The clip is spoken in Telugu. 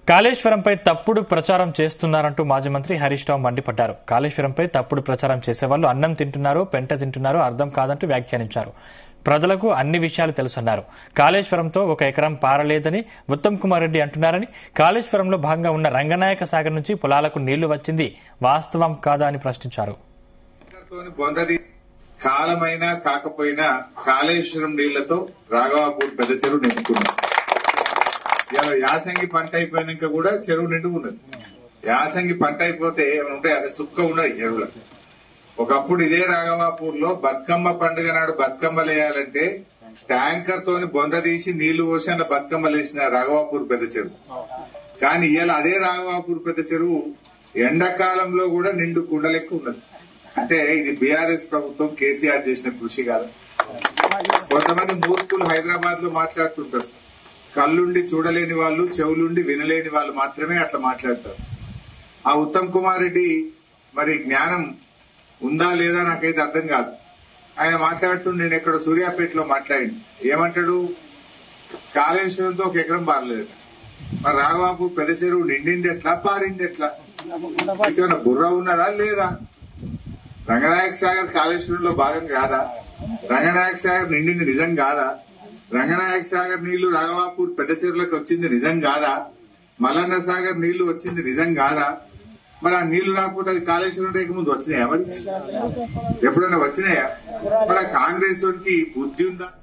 కాళేశ్వరంపై తప్పుడు ప్రచారం చేస్తున్నారంటూ మాజీ మంత్రి హరీష్ రావు మండిపడ్డారు. కాళేశ్వరంపై తప్పుడు ప్రచారం చేసేవాళ్లు అన్నం తింటున్నారో పెంట తింటున్నారో అర్థం కాదంటూ వ్యాఖ్యానించారు. ప్రజలకు అన్ని విషయాలు తెలుసన్నారు. కాళేశ్వరంతో 1 ఎకరం పారలేదని ఉత్తమ్ కుమార్ రెడ్డి అంటున్నారని, కాళేశ్వరంలో భాగంగా ఉన్న రంగనాయక సాగర్ నుంచి పొలాలకు నీళ్లు వచ్చింది వాస్తవం కాదా అని ప్రశ్నించారు. కాలమైనా కాకపోయినా కాళేశ్వరం నీళ్లతో రాఘవాపూర్ పెద్ద చెరువు నింపుకున్నాం. ఇలా యాసంగి పంట అయిపోయినాక కూడా చెరువు నిండుకున్నది. యాసంగి పంట అయిపోతే ఏమైనా ఉంటాయి, అసలు చుక్క ఉన్నాయి చెరువులో. ఒకప్పుడు ఇదే రాఘవాపూర్ లో బతుకమ్మ పండుగ నాడు బతుకమ్మలు వేయాలంటే ట్యాంకర్ తోని బొంద తీసి నీళ్లు పోసి అలా బతుకమ్మలు వేసిన రాఘవాపూర్ పెద్ద చెరువు. కానీ ఇవాళ అదే రాఘవాపూర్ పెద్ద చెరువు ఎండాకాలంలో కూడా నిండు కుండలెక్కు ఉన్నది. అంటే ఇది బీఆర్ఎస్ ప్రభుత్వం కేసీఆర్ చేసిన కృషి కాదు. కొంతమంది మూర్ఖులు హైదరాబాద్ లో మాట్లాడుతుంటారు. కళ్ళుండి చూడలేని వాళ్ళు, చెవులుండి వినలేని వాళ్ళు మాత్రమే అట్లా మాట్లాడతారు. ఆ ఉత్తమ్ కుమార్ రెడ్డి మరి జ్ఞానం ఉందా లేదా నాకైతే అర్థం కాదు. ఆయన మాట్లాడుతుండే, నేను ఎక్కడ సూర్యాపేటలో మాట్లాడి ఏమంటాడు, కాళేశ్వరంతో 1 ఎకరం పారలేదు. మరి రాఘవాపూర్ పెద్ద చెరువు నిండింది ఎట్లా, పారింది ఎట్లా? ఏమైనా బుర్ర ఉన్నదా లేదా? రంగనాయక సాగర్ కాళేశ్వరంలో భాగం కాదా? రంగనాయక సాగర్ నిండింది నిజం కాదా? రంగనాయక సాగర్ నీళ్లు రాఘవాపూర్ పెద్ద చెరువులకు వచ్చింది నిజం కాదా? మల్లన్న సాగర్ నీళ్లు వచ్చింది నిజం కాదా? మరి ఆ నీళ్లు రాకపోతే అది కాళేశ్వరం రేఖ ముందు వచ్చినాయా? మరి ఎప్పుడైనా వచ్చినాయా? మరి ఆ కాంగ్రెస్ వాడికి బుద్ధి ఉందా?